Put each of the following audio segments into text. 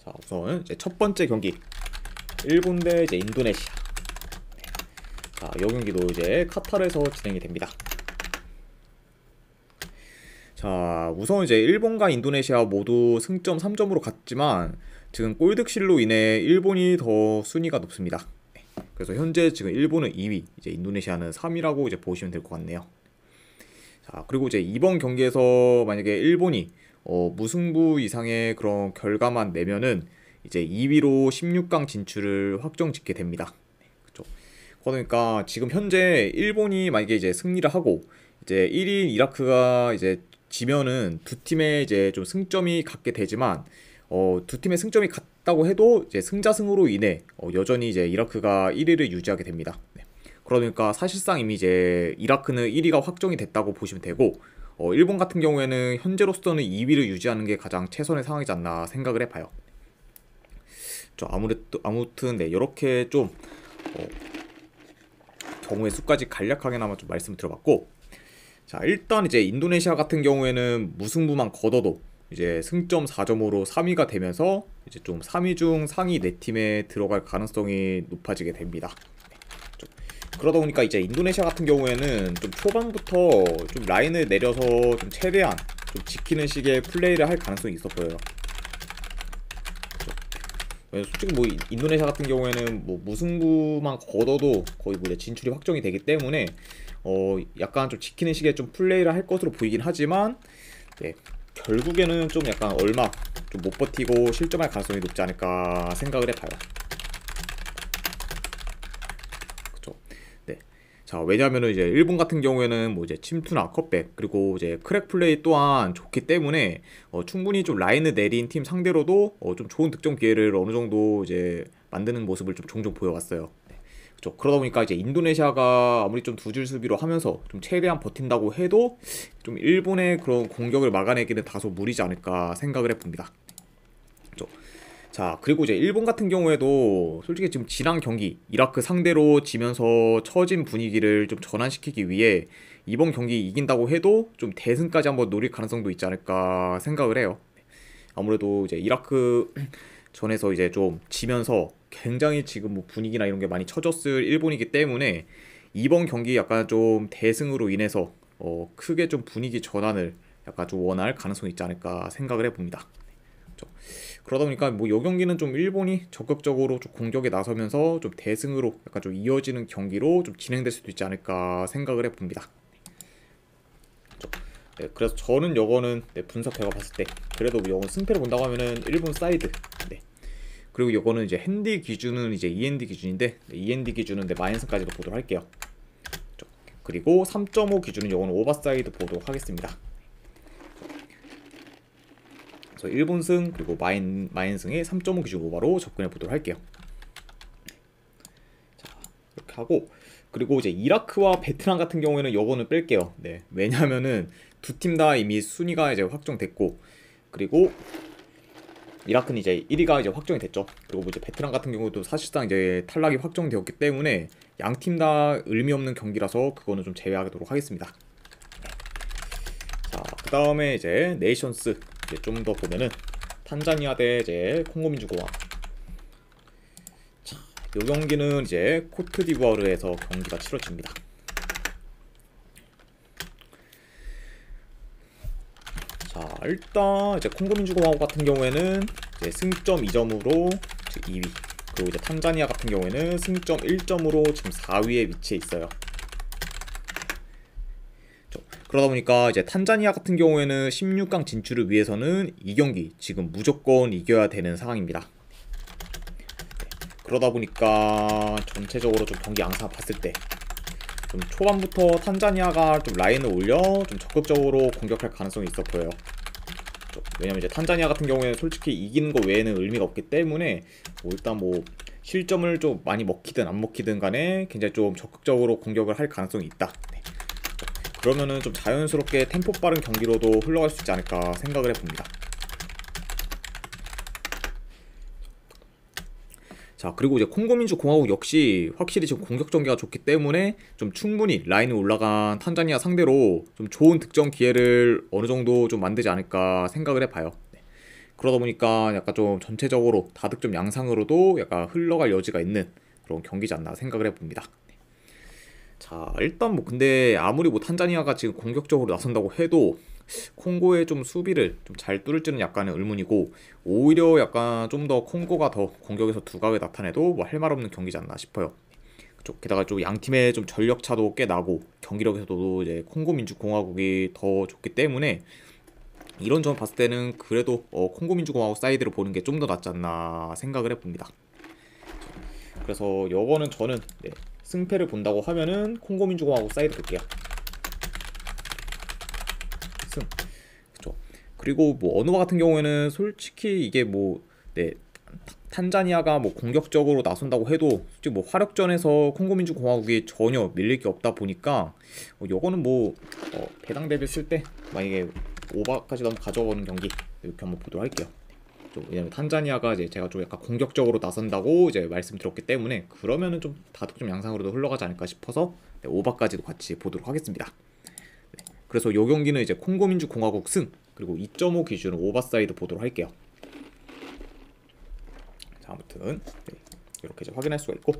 자, 우선 이제 첫 번째 경기 일본 대 이제 인도네시아. 자, 이 경기도 이제 카타르에서 진행이 됩니다. 자, 우선 이제 일본과 인도네시아 모두 승점 3점으로 갔지만 지금 골득실로 인해 일본이 더 순위가 높습니다. 그래서 현재 지금 일본은 2위, 이제 인도네시아는 3위라고 이제 보시면 될 것 같네요. 자, 그리고 이제 이번 경기에서 만약에 일본이 무승부 이상의 그런 결과만 내면은 이제 2위로 16강 진출을 확정짓게 됩니다. 그렇죠. 그러니까 지금 현재 일본이 만약에 이제 승리를 하고 이제 1위 이라크가 이제 지면은 두 팀의 이제 좀 승점이 같게 되지만 두 팀의 승점이 같다고 해도 이제 승자승으로 인해 여전히 이제 이라크가 1위를 유지하게 됩니다. 네. 그러니까 사실상 이미 이제 이라크는 1위가 확정이 됐다고 보시면 되고 일본 같은 경우에는 현재로서는 2위를 유지하는 게 가장 최선의 상황이지 않나 생각을 해봐요. 아무튼 네, 이렇게 좀 경우의 수까지 간략하게나마 좀 말씀을 드려봤고, 자, 일단 이제 인도네시아 같은 경우에는 무승부만 거둬도 이제 승점 4점으로 3위가 되면서 이제 좀 3위 중 상위 4팀에 들어갈 가능성이 높아지게 됩니다. 그러다 보니까 이제 인도네시아 같은 경우에는 좀 초반부터 좀 라인을 내려서 좀 최대한 좀 지키는 식의 플레이를 할 가능성이 있어 보여요. 솔직히 뭐 인도네시아 같은 경우에는 뭐 무승부만 거둬도 거의 뭐 이제 진출이 확정이 되기 때문에 약간 좀 지키는 식의 좀 플레이를 할 것으로 보이긴 하지만 네, 결국에는 좀 약간 얼마 좀 못 버티고 실점할 가능성이 높지 않을까 생각을 해봐요. 그쵸. 네. 자, 왜냐하면은 이제 일본 같은 경우에는 뭐 이제 침투나 컷백 그리고 이제 크랙 플레이 또한 좋기 때문에 충분히 좀 라인을 내린 팀 상대로도 좀 좋은 득점 기회를 어느 정도 이제 만드는 모습을 좀 종종 보여왔어요. 네. 그렇죠. 그러다 보니까 이제 인도네시아가 아무리 좀 두 줄 수비로 하면서 좀 최대한 버틴다고 해도 좀 일본의 그런 공격을 막아내기는 다소 무리지 않을까 생각을 해봅니다. 그렇죠. 자, 그리고 이제 일본 같은 경우에도 솔직히 지금 지난 경기 이라크 상대로 지면서 처진 분위기를 좀 전환시키기 위해 이번 경기 이긴다고 해도 좀 대승까지 한번 노릴 가능성도 있지 않을까 생각을 해요. 아무래도 이제 이라크 전에서 이제 좀 지면서 굉장히 지금 뭐 분위기나 이런 게 많이 처졌을 일본이기 때문에 이번 경기 약간 좀 대승으로 인해서 크게 좀 분위기 전환을 약간 좀 원할 가능성이 있지 않을까 생각을 해봅니다. 그러다 보니까 뭐 이 경기는 좀 일본이 적극적으로 좀 공격에 나서면서 좀 대승으로 약간 좀 이어지는 경기로 좀 진행될 수도 있지 않을까 생각을 해봅니다. 네, 그래서 저는 요거는 네, 분석해가 봤을 때 그래도 요건 승패를 본다고 하면은 일본 사이드. 네. 그리고 요거는 이제 핸디 기준은 이제 END 기준인데 네, END 기준은 네, 마이너스까지도 보도록 할게요. 그리고 3.5 기준은 요거는 오버사이드 보도록 하겠습니다. 그래서 일본 승 그리고 마인승의 3.5 기준 오버로 접근해 보도록 할게요. 자, 이렇게 하고 그리고 이제 이라크와 베트남 같은 경우에는 요거는 뺄게요. 네, 왜냐하면은 두 팀 다 이미 순위가 이제 확정됐고 그리고 이라크는 이제 1위가 이제 확정이 됐죠. 그리고 이제 베트남 같은 경우도 사실상 이제 탈락이 확정되었기 때문에 양 팀 다 의미 없는 경기라서 그거는 좀 제외하도록 하겠습니다. 자, 그 다음에 이제 네이션스 좀 더 보면은 탄자니아 대 이제 콩고민주공화국. 자, 요 경기는 이제 코트디부아르에서 경기가 치러집니다. 자, 일단 이제 콩고민주공화국 같은 경우에는 이제 승점 2점으로 2위, 그리고 이제 탄자니아 같은 경우에는 승점 1점으로 지금 4위에 위치해 있어요. 그러다 보니까 이제 탄자니아 같은 경우에는 16강 진출을 위해서는 이 경기 지금 무조건 이겨야 되는 상황입니다. 그러다 보니까 전체적으로 좀 경기 양상 봤을 때 좀 초반부터 탄자니아가 좀 라인을 올려 좀 적극적으로 공격할 가능성이 있어 보여요. 왜냐면 이제 탄자니아 같은 경우에는 솔직히 이기는 거 외에는 의미가 없기 때문에 일단 뭐 실점을 좀 많이 먹히든 안 먹히든 간에 굉장히 좀 적극적으로 공격을 할 가능성이 있다. 그러면은 좀 자연스럽게 템포 빠른 경기로도 흘러갈 수 있지 않을까 생각을 해봅니다. 자, 그리고 이제 콩고민주공화국 역시 확실히 지금 공격 전개가 좋기 때문에 좀 충분히 라인에 올라간 탄자니아 상대로 좀 좋은 득점 기회를 어느 정도 좀 만들지 않을까 생각을 해봐요. 네. 그러다 보니까 약간 좀 전체적으로 다득점 양상으로도 약간 흘러갈 여지가 있는 그런 경기지 않나 생각을 해봅니다. 자, 일단 뭐 근데 아무리 뭐 탄자니아가 지금 공격적으로 나선다고 해도 콩고의 좀 수비를 좀 잘 뚫을지는 약간은 의문이고, 오히려 약간 좀 더 콩고가 더 공격에서 두각을 나타내도 뭐 할 말 없는 경기지 않나 싶어요. 게다가 좀 양 팀의 좀 전력 차도 꽤 나고 경기력에서도 이제 콩고 민주공화국이 더 좋기 때문에 이런 점 봤을 때는 그래도 콩고 민주공화국 사이드를 보는 게 좀 더 낫지 않나 생각을 해봅니다. 그래서 요거는 저는 승패를 본다고 하면은 콩고 민주공화국 사이드 볼게요. 승. 그쵸. 그리고 뭐 어느와 같은 경우에는 솔직히 이게 뭐 탄자니아가 뭐 공격적으로 나선다고 해도 솔직히 뭐 화력전에서 콩고민주공화국이 전혀 밀릴 게 없다 보니까 요거는 뭐 배당 대비 쓸 때 만약에 오버까지 한번 가져오는 경기 이렇게 한번 보도록 할게요. 왜냐면 탄자니아가 이제 제가 좀 약간 공격적으로 나선다고 이제 말씀드렸기 때문에 그러면은 좀 다득점 양상으로도 흘러가지 않을까 싶어서 오버까지도 같이 보도록 하겠습니다. 그래서 요 경기는 이제 콩고민주공화국 승, 그리고 2.5 기준으로 오버사이드 보도록 할게요. 자, 아무튼 이렇게 이제 확인할 수가 있고,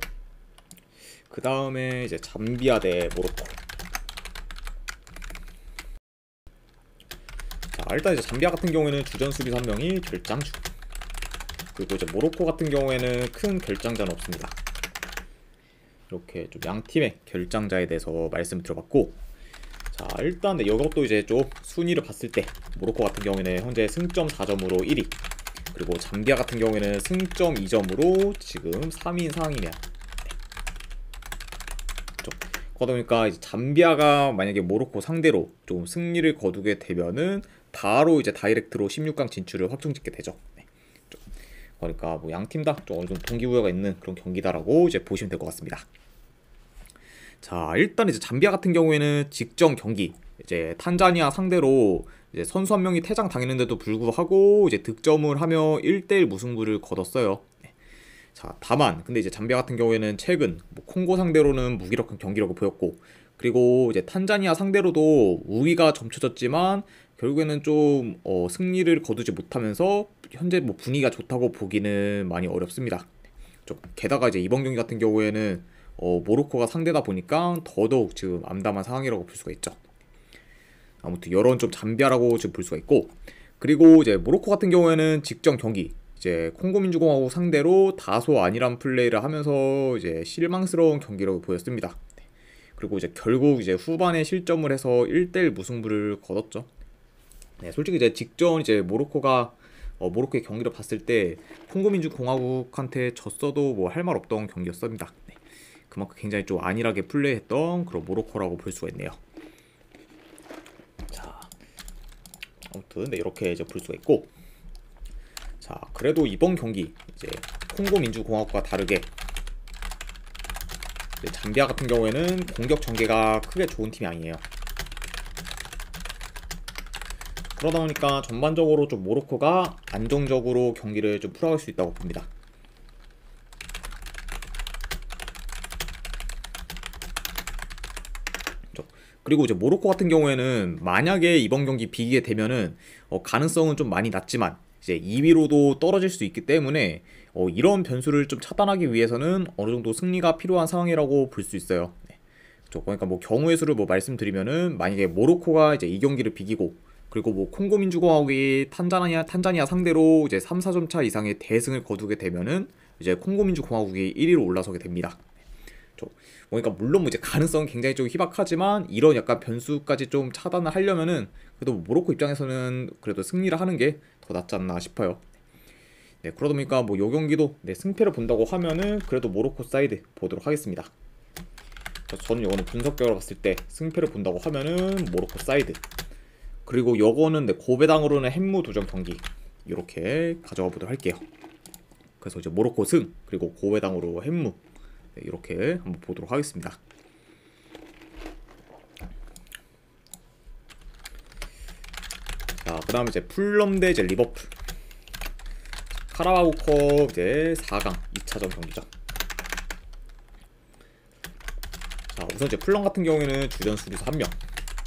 그 다음에 이제 잠비아 대 모로코. 자, 일단 이제 잠비아 같은 경우에는 주전 수비수 한 명이 결장주, 그리고 이제 모로코 같은 경우에는 큰 결장자는 없습니다. 이렇게 좀 양 팀의 결장자에 대해서 말씀을 드려봤고, 자, 일단 이것도 이제 좀 순위를 봤을 때 모로코 같은 경우에는 현재 승점 4점으로 1위, 그리고 잠비아 같은 경우에는 승점 2점으로 지금 3위인 상황이네요. 그러다 보니까 이제 잠비아가 만약에 모로코 상대로 좀 승리를 거두게 되면은 바로 이제 다이렉트로 16강 진출을 확정짓게 되죠. 그러니까 뭐 양 팀 다 좀 어느 정도 동기부여가 있는 그런 경기다라고 이제 보시면 될 것 같습니다. 자, 일단 이제 잠비아 같은 경우에는 직전 경기 이제 탄자니아 상대로 이제 선수 한 명이 퇴장 당했는데도 불구하고 이제 득점을 하며 1대1 무승부를 거뒀어요. 자, 다만 근데 이제 잠비아 같은 경우에는 최근 뭐 콩고 상대로는 무기력한 경기력을 보였고, 그리고 이제 탄자니아 상대로도 우위가 점쳐졌지만 결국에는 좀 승리를 거두지 못하면서 현재 뭐 분위기가 좋다고 보기는 많이 어렵습니다. 게다가 이제 이번 경기 같은 경우에는 모로코가 상대다 보니까 더더욱 지금 암담한 상황이라고 볼 수가 있죠. 아무튼 이런 좀 잠비아라고 지금 볼 수가 있고, 그리고 이제 모로코 같은 경우에는 직전 경기 이제 콩고민주공화국 상대로 다소 안일한 플레이를 하면서 이제 실망스러운 경기력을 보였습니다. 그리고 이제 결국 이제 후반에 실점을 해서 1대1 무승부를 거뒀죠. 솔직히 이제 직전 이제 모로코가 모로코의 경기를 봤을 때 콩고민주공화국한테 졌어도 뭐 할 말 없던 경기였습니다. 그만큼 굉장히 좀 안일하게 플레이했던 그런 모로코라고 볼 수가 있네요. 자, 아무튼 이렇게 이제 볼 수가 있고, 자, 그래도 이번 경기 이제 콩고 민주공화국과 다르게 잠비아 같은 경우에는 공격 전개가 크게 좋은 팀이 아니에요. 그러다 보니까 전반적으로 좀 모로코가 안정적으로 경기를 좀 풀어갈 수 있다고 봅니다. 그리고 이제 모로코 같은 경우에는 만약에 이번 경기 비기게 되면은 가능성은 좀 많이 낮지만 이제 2위로도 떨어질 수 있기 때문에 이런 변수를 좀 차단하기 위해서는 어느 정도 승리가 필요한 상황이라고 볼 수 있어요. 그러니까 뭐 경우의 수를 뭐 말씀드리면은 만약에 모로코가 이제 이 경기를 비기고, 그리고 뭐 콩고 민주공화국이 탄자니아 상대로 이제 3, 4점 차 이상의 대승을 거두게 되면은 이제 콩고 민주공화국이 1위로 올라서게 됩니다. 그러니까 물론 뭐 이제 가능성은 굉장히 좀 희박하지만 이런 약간 변수까지 좀 차단을 하려면은 그래도 모로코 입장에서는 그래도 승리를 하는 게 더 낫지 않나 싶어요. 그러다 보니까 뭐 요 경기도 승패를 본다고 하면은 그래도 모로코 사이드 보도록 하겠습니다. 저는 요거는 분석적으로 봤을 때 승패를 본다고 하면은 모로코 사이드, 그리고 요거는 고배당으로는 햄무 두전 경기 이렇게 가져가 보도록 할게요. 그래서 이제 모로코 승, 그리고 고배당으로 햄무 이렇게 한번 보도록 하겠습니다. 자, 그 다음에 이제 풀럼 대 이제 리버풀 카라바오컵 이제 4강 2차전 경기죠. 자, 우선 이제 풀럼 같은 경우에는 주전 수비수 1명,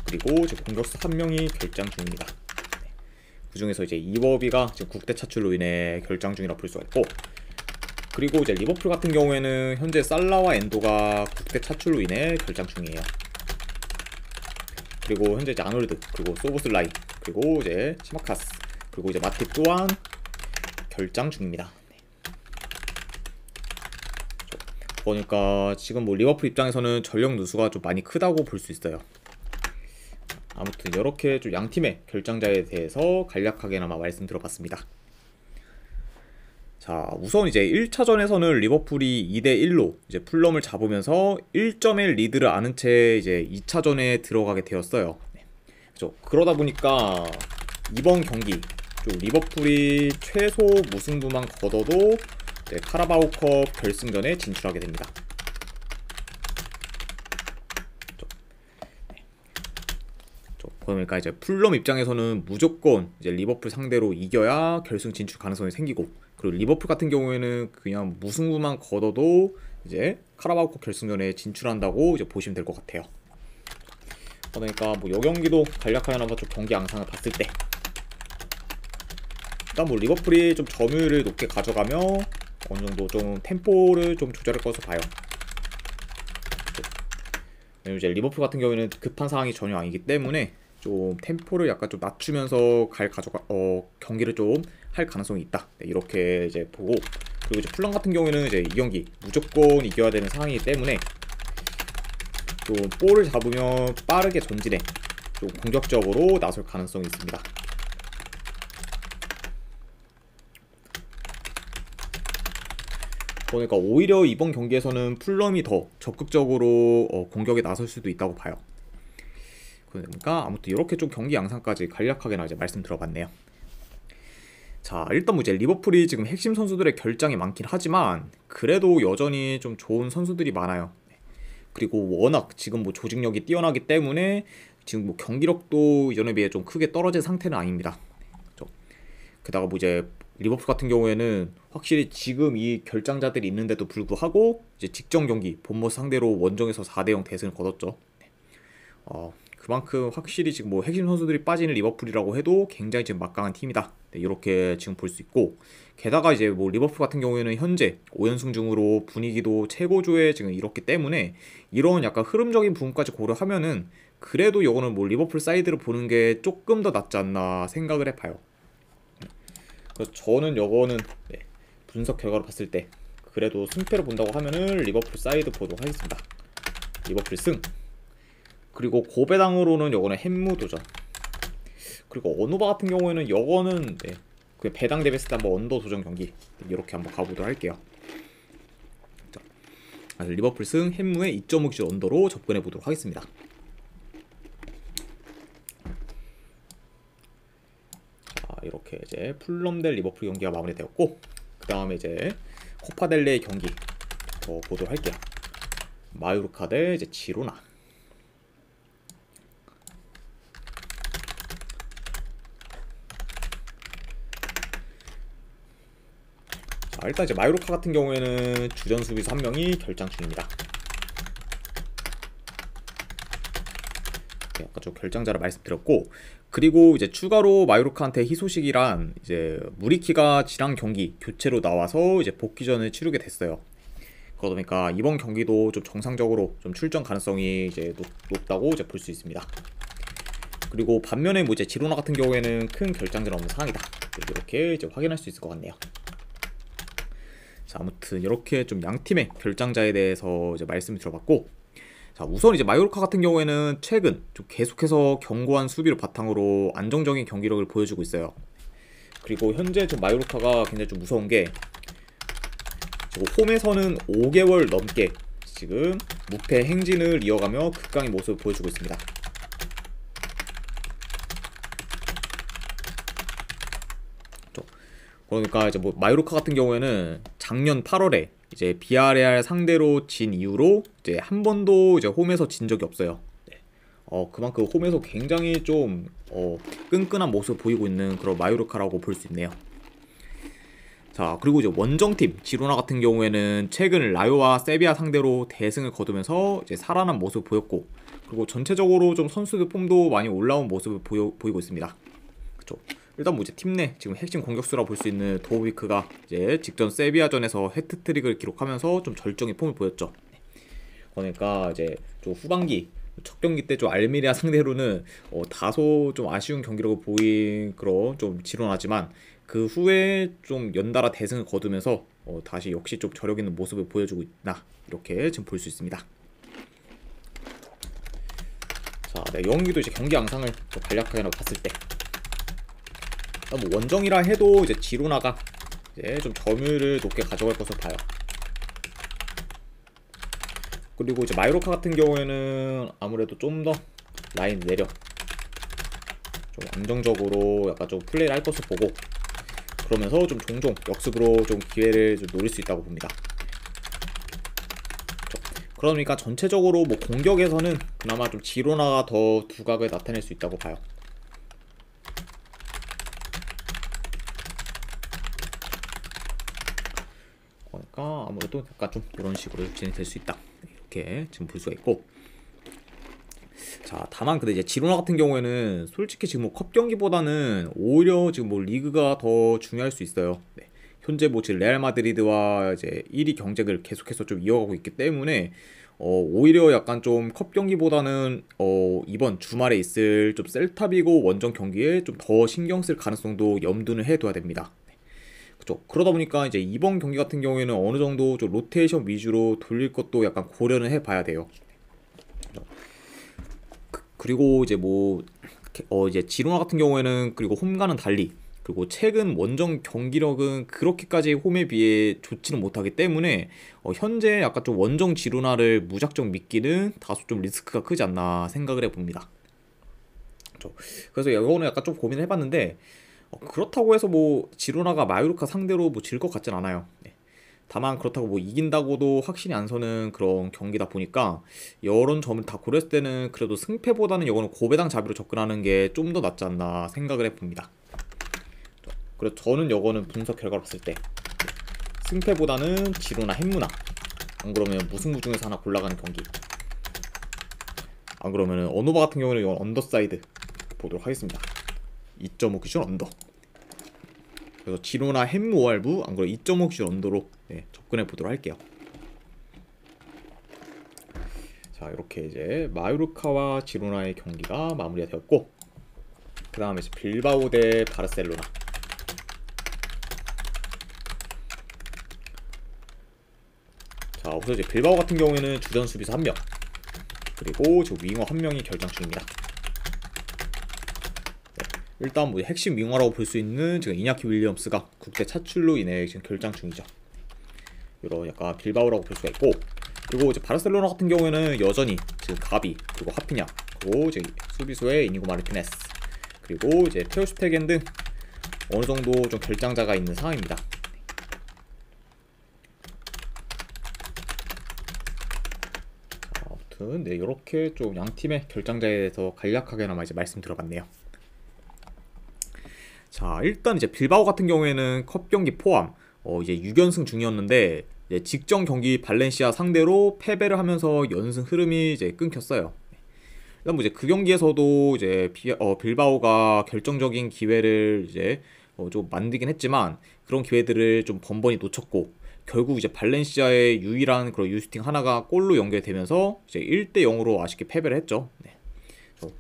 그리고 이제 공격수 1명이 결장 중입니다. 그 중에서 이제 이버비가 지금 국대 차출로 인해 결장 중이라 볼 수가 있고, 그리고 이제 리버풀 같은 경우에는 현재 살라와 엔도가 국대 차출로 인해 결장 중이에요. 그리고 현재 이제 아놀드, 그리고 소보슬라이, 그리고 이제 시마카스, 그리고 이제 마팁 또한 결장 중입니다. 그러니까 지금 뭐 리버풀 입장에서는 전력 누수가 좀 많이 크다고 볼 수 있어요. 아무튼 이렇게 좀 양팀의 결장자에 대해서 간략하게나마 말씀드려봤습니다. 자, 우선 이제 1차전에서는 리버풀이 2대1로 이제 풀럼을 잡으면서 1점의 리드를 안은 채 이제 2차전에 들어가게 되었어요. 그렇죠. 그러다 보니까 이번 경기 좀 리버풀이 최소 무승부만 거둬도 카라바오컵 결승전에 진출하게 됩니다. 그러니까 이제 풀럼 입장에서는 무조건 이제 리버풀 상대로 이겨야 결승 진출 가능성이 생기고, 그리고 리버풀 같은 경우에는 그냥 무승부만 거둬도 이제 카라바오컵 결승전에 진출한다고 이제 보시면 될 것 같아요. 그러니까 뭐 이 경기도 간략하게나마 좀 경기 양상을 봤을 때, 일단 뭐 리버풀이 좀 점유율을 높게 가져가며 어느 정도 좀 템포를 좀 조절할 것으로 봐요. 이제 리버풀 같은 경우에는 급한 상황이 전혀 아니기 때문에 좀 템포를 약간 좀 낮추면서 경기를 좀 할 가능성이 있다. 네, 이렇게 이제 보고, 그리고 이제 풀럼 같은 경우에는 이제 이 경기 무조건 이겨야 되는 상황이기 때문에 좀 볼을 잡으면 빠르게 전진해 좀 공격적으로 나설 가능성이 있습니다. 그러니까 오히려 이번 경기에서는 풀럼이 더 적극적으로 공격에 나설 수도 있다고 봐요. 그러니까 아무튼 이렇게 좀 경기 양상까지 간략하게나 이제 말씀 들어봤네요. 자, 일단 뭐 이제 리버풀이 지금 핵심 선수들의 결장이 많긴 하지만 그래도 여전히 좀 좋은 선수들이 많아요. 그리고 워낙 지금 뭐 조직력이 뛰어나기 때문에 지금 뭐 경기력도 이전에 비해 좀 크게 떨어진 상태는 아닙니다. 게다가 뭐 이제 리버풀 같은 경우에는 확실히 지금 이 결장자들이 있는데도 불구하고 이제 직전 경기 본머스 상대로 원정에서 4대0 대승을 거뒀죠. 그만큼 확실히 지금 뭐 핵심 선수들이 빠지는 리버풀이라고 해도 굉장히 지금 막강한 팀이다. 네, 이렇게 지금 볼 수 있고, 게다가 이제 뭐 리버풀 같은 경우에는 현재 5연승 중으로 분위기도 최고조에 지금 이렇기 때문에 이런 약간 흐름적인 부분까지 고려하면은 그래도 이거는 뭐 리버풀 사이드를 보는 게 조금 더 낫지 않나 생각을 해봐요. 그래서 저는 이거는 분석 결과로 봤을 때 그래도 승패를 본다고 하면은 리버풀 사이드 보도록 하겠습니다. 리버풀 승. 그리고 고배당으로는 요거는 햄무 도전. 그리고 어누바 같은 경우에는 요거는 그 배당 대비했을 때 한번 언더 도전 경기 이렇게 한번 가보도록 할게요. 자, 리버풀 승 햄무의 2.5기 언더로 접근해 보도록 하겠습니다. 자, 이렇게 이제 풀럼 대 리버풀 경기가 마무리되었고, 그 다음에 이제 코파델레의 경기 더 보도록 할게요. 마요르카 대 이제 지로나. 일단 이제 마요르카 같은 경우에는 주전 수비수 한 명이 결장 중입니다. 아까 저 결장자를 말씀드렸고, 그리고 이제 추가로 마요르카한테 희소식이란 이제 무리키가 지랑 경기 교체로 나와서 이제 복귀전을 치르게 됐어요. 그러다 보니까 이번 경기도 좀 정상적으로 좀 출전 가능성이 이제 높다고 이제 볼 수 있습니다. 그리고 반면에 뭐 이제 지로나 같은 경우에는 큰 결장자는 없는 상황이다. 이렇게 이제 확인할 수 있을 것 같네요. 자, 아무튼 이렇게 좀 양팀의 결장자에 대해서 이제 말씀을 들어봤고, 자, 우선 이제 마요르카 같은 경우에는 최근 좀 계속해서 견고한 수비를 바탕으로 안정적인 경기력을 보여주고 있어요. 그리고 현재 좀 마요르카가 굉장히 좀 무서운 게 지금 홈에서는 5개월 넘게 지금 무패 행진을 이어가며 극강의 모습을 보여주고 있습니다. 그러니까 이제 뭐 마요르카 같은 경우에는 작년 8월에 이제 비아레알 상대로 진 이후로 이제 한 번도 이제 홈에서 진 적이 없어요. 그만큼 홈에서 굉장히 좀 끈끈한 모습을 보이고 있는 그런 마요르카라고 볼 수 있네요. 자, 그리고 이제 원정팀 지로나 같은 경우에는 최근 라요와 세비야 상대로 대승을 거두면서 이제 살아난 모습을 보였고, 그리고 전체적으로 좀 선수들 폼도 많이 올라온 모습을 보이고 있습니다. 그렇죠. 일단 뭐 이제 팀 내 지금 핵심 공격수라 볼 수 있는 도우비크가 이제 직전 세비야전에서 해트트릭을 기록하면서 좀 절정의 폼을 보였죠. 그러니까 이제 좀 후반기 첫 경기 때 좀 알미리아 상대로는 다소 좀 아쉬운 경기력을 보인 그런 좀 지론하지만 그 후에 좀 연달아 대승을 거두면서 다시 역시 좀 저력 있는 모습을 보여주고 있나 이렇게 지금 볼 수 있습니다. 자, 네, 영기도 이제 경기 양상을 좀 간략하게 봤을 때, 뭐 원정이라 해도 이제 지로나가 이제 좀 점유율을 높게 가져갈 것으로 봐요. 그리고 이제 마요르카 같은 경우에는 아무래도 좀 더 라인 내려 좀 안정적으로 약간 좀 플레이를 할 것을 보고, 그러면서 좀 종종 역습으로 좀 기회를 좀 노릴 수 있다고 봅니다. 그러니까 전체적으로 뭐 공격에서는 그나마 좀 지로나가 더 두각을 나타낼 수 있다고 봐요. 그러니까 아무래도 약간 좀 이런 식으로 진행될 수 있다 이렇게 지금 볼 수가 있고, 자 다만 근데 이제 지로나 같은 경우에는 솔직히 지금 뭐 컵 경기보다는 오히려 지금 뭐 리그가 더 중요할 수 있어요. 네. 현재 뭐 지금 레알 마드리드와 이제 1위 경쟁을 계속해서 좀 이어가고 있기 때문에 오히려 약간 좀 컵 경기보다는 이번 주말에 있을 좀 셀타비고 원정 경기에 좀 더 신경 쓸 가능성도 염두는 해둬야 됩니다. 그죠? 그러다 보니까 이제 이번 경기 같은 경우에는 어느 정도 좀 로테이션 위주로 돌릴 것도 약간 고려는 해봐야 돼요. 그리고 이제 뭐 이제 지로나 같은 경우에는 그리고 홈과는 달리, 그리고 최근 원정 경기력은 그렇게까지 홈에 비해 좋지는 못하기 때문에 현재 약간 좀 원정 지로나를 무작정 믿기는 다소 좀 리스크가 크지 않나 생각을 해봅니다. 그렇죠. 그래서 이거는 약간 좀 고민을 해봤는데 그렇다고 해서 뭐 지로나가 마요르카 상대로 뭐 질 것 같진 않아요. 네. 다만 그렇다고 뭐 이긴다고도 확신이 안 서는 그런 경기다 보니까 이런 점을 다 고렸을 때는 그래도 승패보다는 이거는 고배당 자비로 접근하는 게 좀 더 낫지 않나 생각을 해봅니다. 그래서 저는 이거는 분석 결과로 봤을 때 승패보다는 지로나 햄무나, 안 그러면 무승부 중에서 하나 골라가는 경기, 안 그러면 언어바 같은 경우는 이건 언더사이드 보도록 하겠습니다. 2.5 기준 언더. 그래서 지로나 햄무 오알부, 안 그러면 2.5 기준 언더로 접근해 보도록 할게요. 자 이렇게 이제 마요르카와 지로나의 경기가 마무리가 되었고, 그 다음에 이제 빌바오 대 바르셀로나. 자 우선 이제 빌바오 같은 경우에는 주전 수비수 1명, 그리고 저 윙어 1명이 결장 중입니다. 일단 뭐 핵심 윙어라고 볼 수 있는 지금 이냐키 윌리엄스가 국제 차출로 인해 지금 결장 중이죠. 이런 약간 빌바오라고 볼 수가 있고, 그리고 이제 바르셀로나 같은 경우에는 여전히 지금 가비, 그리고 하피냐, 그리고 이제 수비수의 이니고 마르티네스, 그리고 이제 테오 슈테겐 등 어느 정도 좀 결장자가 있는 상황입니다. 아무튼 네 이렇게 좀 양 팀의 결장자에 대해서 간략하게나마 이제 말씀드려봤네요. 자 일단 이제 빌바오 같은 경우에는 컵 경기 포함 이제 6연승 중이었는데 이제 직전 경기 발렌시아 상대로 패배를 하면서 연승 흐름이 이제 끊겼어요. 일단 뭐 이제 그 경기에서도 이제 빌바오가 결정적인 기회를 이제 좀 만들긴 했지만 그런 기회들을 좀 번번이 놓쳤고, 결국 이제 발렌시아의 유일한 그런 유슈팅 하나가 골로 연결되면서 이제 1대0으로 아쉽게 패배를 했죠. 네.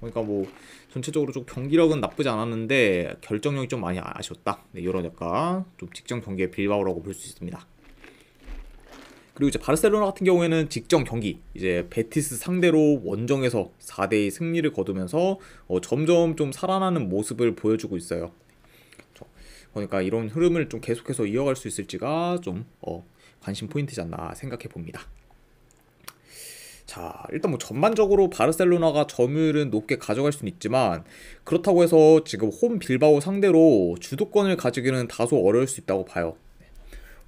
그러니까 뭐 전체적으로 좀 경기력은 나쁘지 않았는데 결정력이 좀 많이 아쉬웠다. 네, 이런 약간 좀 직전 경기의 빌바오라고 볼 수 있습니다. 그리고 이제 바르셀로나 같은 경우에는 직전 경기 이제 베티스 상대로 원정에서 4대2 승리를 거두면서 점점 좀 살아나는 모습을 보여주고 있어요. 그러니까 이런 흐름을 좀 계속해서 이어갈 수 있을지가 좀 관심 포인트지 않나 생각해 봅니다. 자 일단 뭐 전반적으로 바르셀로나가 점유율은 높게 가져갈 수는 있지만, 그렇다고 해서 지금 홈 빌바오 상대로 주도권을 가지기는 다소 어려울 수 있다고 봐요.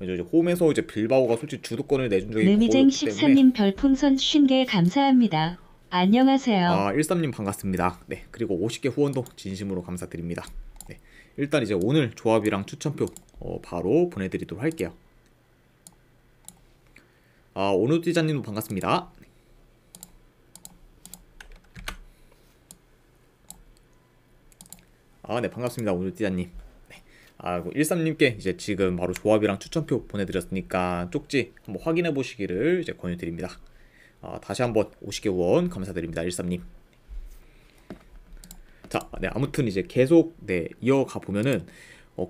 이제 홈에서 이제 빌바오가 솔직히 주도권을 내준 적이 거의 느미쟁 없기 때문에. 13님 별풍선 50개 감사합니다. 안녕하세요. 13님 반갑습니다. 네, 그리고 50개 후원도 진심으로 감사드립니다. 네, 일단 이제 오늘 조합이랑 추천표 바로 보내드리도록 할게요. 오누디자님도 반갑습니다. 네, 반갑습니다. 오늘 띠자님. 네. 13님께 이제 지금 바로 조합이랑 추천표 보내드렸으니까 쪽지 한번 확인해 보시기를 이제 권유드립니다. 다시 한번 50개 후원 감사드립니다. 13님. 자, 네, 아무튼 이제 계속 네, 이어가 보면은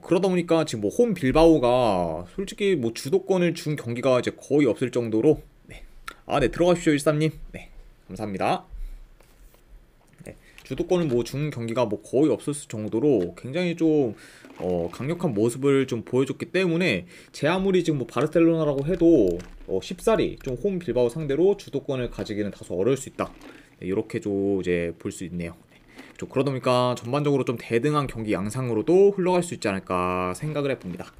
그러다 보니까 지금 뭐 홈 빌바오가 솔직히 뭐 주도권을 준 경기가 이제 거의 없을 정도로 네. 네, 들어가십시오. 13님. 네. 감사합니다. 네, 주도권을 뭐 준 경기가 뭐 거의 없었을 정도로 굉장히 좀 강력한 모습을 좀 보여줬기 때문에 제 아무리 지금 뭐 바르셀로나라고 해도 쉽사리 좀 홈 빌바오 상대로 주도권을 가지기는 다소 어려울 수 있다. 네, 이렇게 좀 이제 볼 수 있네요. 좀 그러다 보니까 전반적으로 좀 대등한 경기 양상으로도 흘러갈 수 있지 않을까 생각을 해봅니다.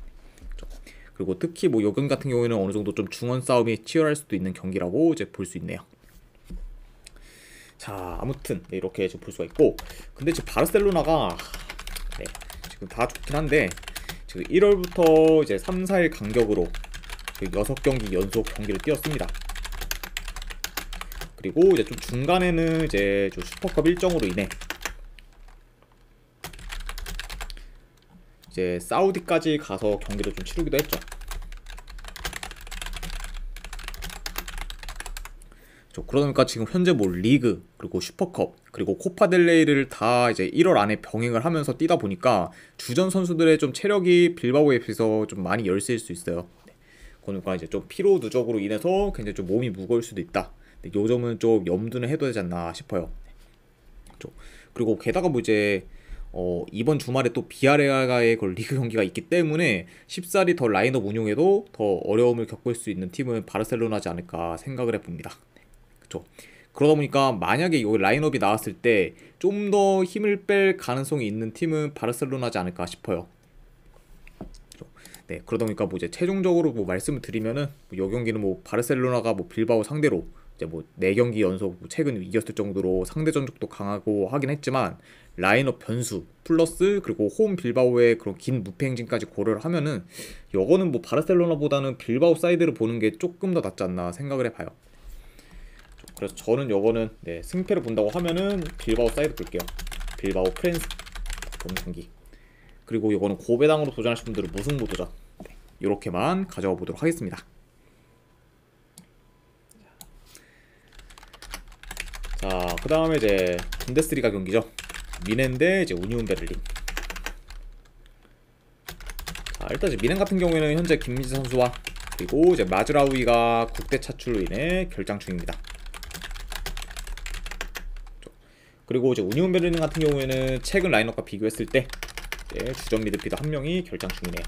그리고 특히 뭐 요금 같은 경우에는 어느 정도 좀 중원 싸움이 치열할 수도 있는 경기라고 이제 볼 수 있네요. 자, 아무튼 네, 이렇게 좀 볼 수가 있고, 근데 지금 바르셀로나가 네, 지금 다 좋긴 한데 지금 1월부터 이제 3, 4일 간격으로 6경기 연속 경기를 뛰었습니다. 그리고 이제 좀 중간에는 이제 좀 슈퍼컵 일정으로 인해 이제 사우디까지 가서 경기를 좀 치르기도 했죠. 그러다 보니까 지금 현재 뭐 리그 그리고 슈퍼컵 그리고 코파델레이를 다 이제 1월 안에 병행을 하면서 뛰다 보니까 주전 선수들의 좀 체력이 빌바오에 비해서 좀 많이 열세일 수 있어요. 그러니까 이제 좀 피로 누적으로 인해서 굉장히 좀 몸이 무거울 수도 있다. 요 점은 좀 염두는 해둬야 되지 않나 싶어요. 그리고 게다가 뭐 이제 이번 주말에 또 비아레알과의 리그 경기가 있기 때문에 쉽사리 더 라인업 운용에도 더 어려움을 겪을 수 있는 팀은 바르셀로나지 않을까 생각을 해봅니다. 그렇죠. 그러다 보니까 만약에 이 라인업이 나왔을 때 좀 더 힘을 뺄 가능성이 있는 팀은 바르셀로나지 않을까 싶어요. 네, 그러다 보니까 뭐 이제 최종적으로 뭐 말씀을 드리면은 이 경기는 뭐 바르셀로나가 뭐 빌바오 상대로 이제 뭐 4경기 연속 최근 이겼을 정도로 상대 전적도 강하고 하긴 했지만 라인업 변수 플러스 그리고 홈 빌바오의 그런 긴 무패 행진까지 고려를 하면은 이거는 뭐 바르셀로나보다는 빌바오 사이드를 보는 게 조금 더 낫지 않나 생각을 해봐요. 그래서 저는 이거는 네, 승패를 본다고 하면은 빌바오 사이드 볼게요. 빌바오 프렌스 본 경기. 그리고 이거는 고배당으로 도전하실 분들은 무승부 도전. 네, 이렇게만 가져가 보도록 하겠습니다. 자, 그 다음에 이제 분데스리가 경기죠. 미넨 대 이제 우니온 베를린. 자, 일단 이제 미넨 같은 경우에는 현재 김민재 선수와 그리고 이제 마즈라우이가 국대 차출로 인해 결장 중입니다. 그리고 이제 우니온 베를린 같은 경우에는 최근 라인업과 비교했을 때 주전 미드필더 한 명이 결장 중이네요.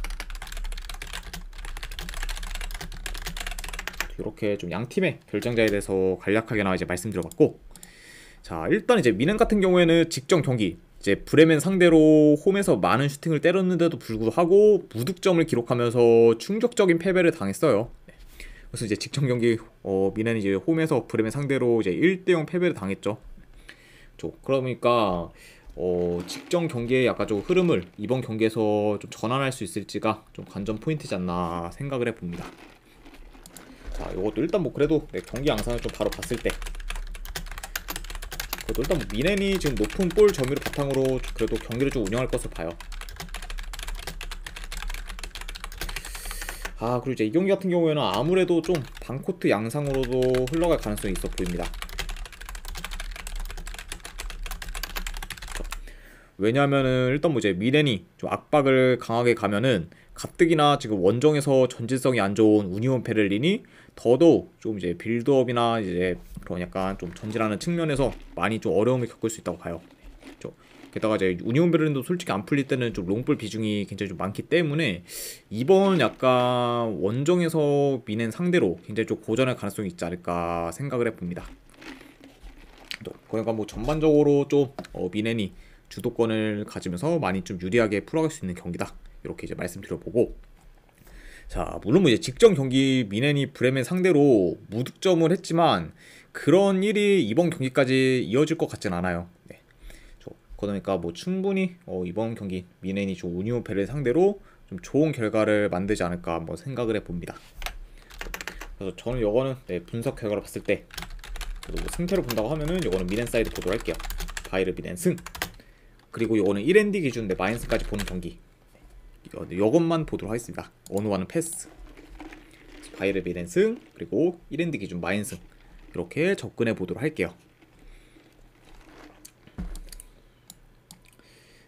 이렇게 좀 양 팀의 결장자에 대해서 간략하게나 이제 말씀드려봤고, 자, 일단 이제 미넨 같은 경우에는 직전 경기 이제 브레멘 상대로 홈에서 많은 슈팅을 때렸는데도 불구하고 무득점을 기록하면서 충격적인 패배를 당했어요. 그래서 이제 직전 경기 미넨이 이제 홈에서 브레멘 상대로 이제 1대0 패배를 당했죠. 그러니까 직전 경기의 약간 좀 흐름을 이번 경기에서 좀 전환할 수 있을지가 좀 관전 포인트지 않나 생각을 해봅니다. 자, 이것도 일단 뭐 그래도 경기 양상을 좀 바로 봤을 때 그래도 일단 뭐 미넨이 지금 높은 볼 점유를 바탕으로 그래도 경기를 좀 운영할 것을 봐요. 그리고 이제 이 경기 같은 경우에는 아무래도 좀 반코트 양상으로도 흘러갈 가능성이 있어 보입니다. 왜냐하면은 일단 뭐 이제 미넨이 좀 압박을 강하게 가면은 가뜩이나 지금 원정에서 전진성이 안 좋은 우니온 베를린이 더더욱 좀 이제 빌드업이나 이제 그런 약간 좀 전진하는 측면에서 많이 좀 어려움을 겪을 수 있다고 봐요. 게다가 이제 우니온 베를린도 솔직히 안 풀릴 때는 좀 롱볼 비중이 굉장히 좀 많기 때문에 이번 약간 원정에서 미넨 상대로 굉장히 좀 고전할 가능성이 있지 않을까 생각을 해봅니다. 그러니까 뭐 전반적으로 좀 미넨이 주도권을 가지면서 많이 좀 유리하게 풀어갈 수 있는 경기다. 이렇게 이제 말씀드려보고, 자, 물론 뭐 이제 직전 경기 미넨이 브레멘 상대로 무득점을 했지만 그런 일이 이번 경기까지 이어질 것 같진 않아요. 네. 그러니까 뭐 충분히 이번 경기 미넨이 좀 우니온 베를린 상대로 좀 좋은 결과를 만들지 않을까 한번 생각을 해봅니다. 그래서 저는 이거는 분석 결과를 봤을 때 그리고 승패를 본다고 하면은 이거는 미넨 사이드 보도록 할게요. 바이에른 미넨 승. 그리고 요거는 1엔드 기준 내 마이너스까지 보는 경기. 요것만 보도록 하겠습니다. 언어와는 패스, 바이럴 비렌 승, 그리고 1엔드 기준 마인 승, 이렇게 접근해 보도록 할게요.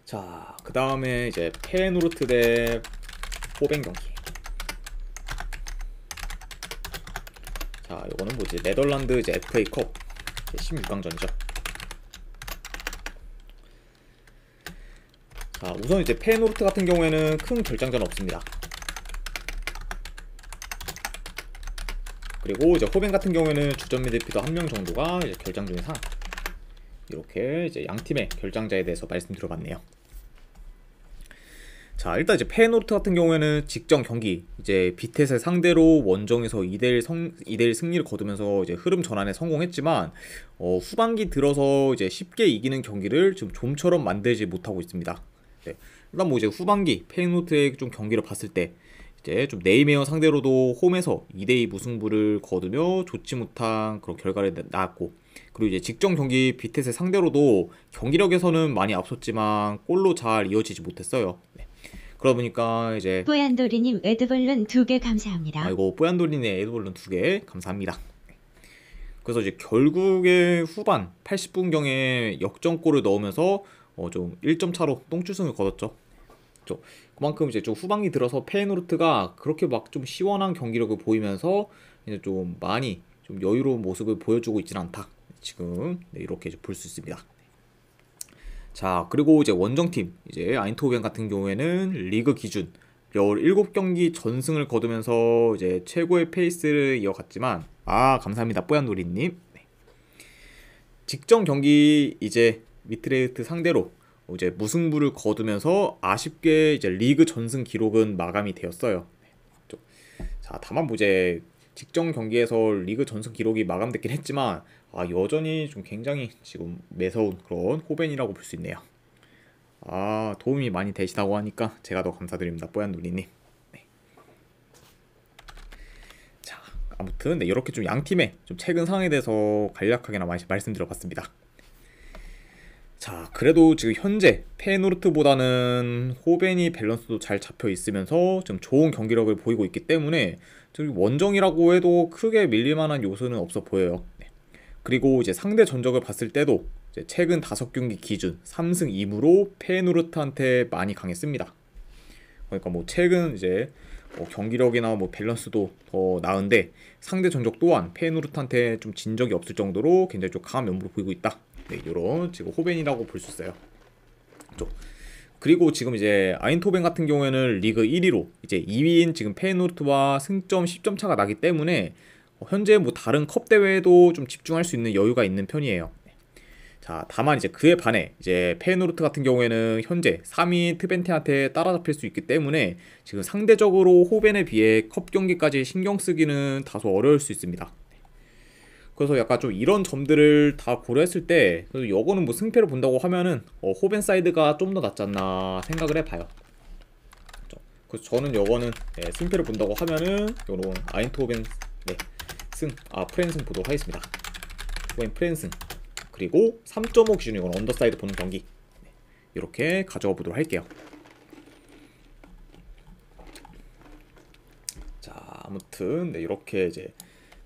자, 그 다음에 이제 페노르트 대 호벤 경기. 자, 요거는 뭐지? 네덜란드 이제 FA컵 16강전이죠. 자, 우선 이제 페노르트 같은 경우에는 큰 결장전 없습니다. 그리고 이제 호벤 같은 경우에는 주전 미드필더 한 명 정도가 이제 결장전이 상. 이렇게 이제 양 팀의 결장자에 대해서 말씀드려봤네요. 자, 일단 이제 페노르트 같은 경우에는 직전 경기 이제 비텟을 상대로 원정에서 2대1 승리를 거두면서 이제 흐름 전환에 성공했지만 후반기 들어서 이제 쉽게 이기는 경기를 지금 좀처럼 만들지 못하고 있습니다. 네. 일단 뭐 이제 후반기 페노르트의 좀 경기를 봤을 때 이제 좀 네이메어 상대로도 홈에서 2대2 무승부를 거두며 좋지 못한 그런 결과를 낳았고, 그리고 이제 직전 경기 비텟을 상대로도 경기력에서는 많이 앞섰지만 골로 잘 이어지지 못했어요. 네. 그러다 보니까 이제 뽀얀도리님 에드벌룬 2개 감사합니다. 아이고, 뽀얀도리네 에드벌룬 2개 감사합니다. 그래서 이제 결국에 후반 80분경에 역전골을 넣으면서 좀 1점 차로 똥줄승을 거뒀죠. 그만큼 이제 좀 후반기 들어서 페노르트가 그렇게 막 좀 시원한 경기력을 보이면서 이제 좀 많이 좀 여유로운 모습을 보여주고 있지는 않다. 지금 네, 이렇게 볼 수 있습니다. 자, 그리고 이제 원정팀 이제 아인토벤 같은 경우에는 리그 기준 17경기 전승을 거두면서 이제 최고의 페이스를 이어갔지만, 감사합니다 뽀얀노리님. 네. 직전 경기 이제 미트레이트 상대로 이제 무승부를 거두면서 아쉽게 이제 리그 전승 기록은 마감이 되었어요. 자, 다만 뭐 이제 직전 경기에서 리그 전승 기록이 마감됐긴 했지만 여전히 좀 굉장히 지금 매서운 그런 호벤이라고 볼 수 있네요. 도움이 많이 되시다고 하니까 제가 더 감사드립니다 뽀얀누리님. 네. 자, 아무튼 네, 이렇게 좀 양팀의 좀 최근 상황에 대해서 간략하게나 말씀드려봤습니다. 자, 그래도 지금 현재 페노르트보다는 호벤이 밸런스도 잘 잡혀 있으면서 좀 좋은 경기력을 보이고 있기 때문에 좀 원정이라고 해도 크게 밀릴만한 요소는 없어 보여요. 네. 그리고 이제 상대 전적을 봤을 때도 이제 최근 5경기 기준 3승 2무로 페노르트한테 많이 강했습니다. 그러니까 뭐 최근 이제 경기력이나 뭐 밸런스도 더 나은데 상대 전적 또한 페노르트한테 좀 진 적이 없을 정도로 굉장히 좀 강한 면모를 보이고 있다. 네, 이런 지금 호벤이라고 볼 수 있어요. 그리고 지금 이제 아인토벤 같은 경우에는 리그 1위로 이제 2위인 지금 페노르트와 승점 10점 차가 나기 때문에 현재 뭐 다른 컵 대회에도 좀 집중할 수 있는 여유가 있는 편이에요. 자, 다만 이제 그에 반해 이제 페노르트 같은 경우에는 현재 3위 트벤테한테 따라잡힐 수 있기 때문에 지금 상대적으로 호벤에 비해 컵 경기까지 신경 쓰기는 다소 어려울 수 있습니다. 그래서 약간 좀 이런 점들을 다 고려했을 때 그래서 요거는 뭐 승패를 본다고 하면은 호벤 사이드가 좀 더 낫지 않나 생각을 해봐요. 그래서 저는 요거는 승패를 본다고 하면은 요런 아인토벤 프렌승 보도록 하겠습니다. 호벤 프렌승, 그리고 3.5 기준으로 이건 언더사이드 보는 경기 이렇게 가져가 보도록 할게요. 자, 아무튼 이렇게 이제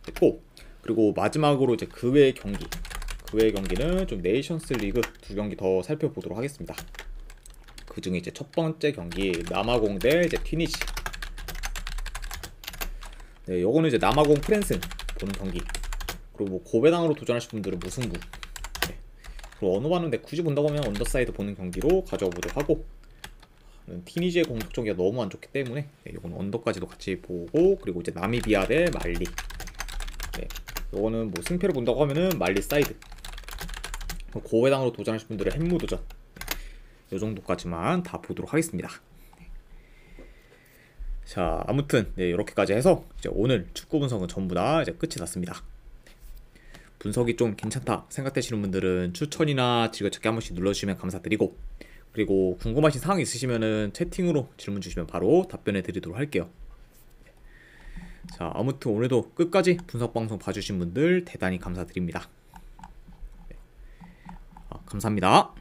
됐고, 그리고 마지막으로 이제 그 외의 경기는 좀 네이션스 리그 2경기 더 살펴보도록 하겠습니다. 그 중에 이제 첫 번째 경기 남아공 대 이제 튀니지. 네, 요거는 이제 남아공 프랜슨 보는 경기. 그리고 뭐 고배당으로 도전하실 분들은 무승부. 네. 그리고 어느 반인데 굳이 본다고 하면 언더사이드 보는 경기로 가져와 보도록 하고, 튀니지의 공격적이가 너무 안 좋기 때문에 요거는 언더까지도 같이 보고, 그리고 이제 나미비아 대 말리. 네. 요거는 뭐 승패를 본다고 하면은 말리 사이드, 고배당으로 도전하실 분들은 햄무 도전, 요 정도까지만 다 보도록 하겠습니다. 자, 아무튼 이렇게까지 해서 이제 오늘 축구 분석은 전부 다 이제 끝이 났습니다. 분석이 좀 괜찮다 생각되시는 분들은 추천이나 즐겨찾기 한 번씩 눌러주시면 감사드리고, 그리고 궁금하신 사항 있으시면은 채팅으로 질문 주시면 바로 답변해 드리도록 할게요. 자, 아무튼 오늘도 끝까지 분석방송 봐주신 분들 대단히 감사드립니다. 감사합니다.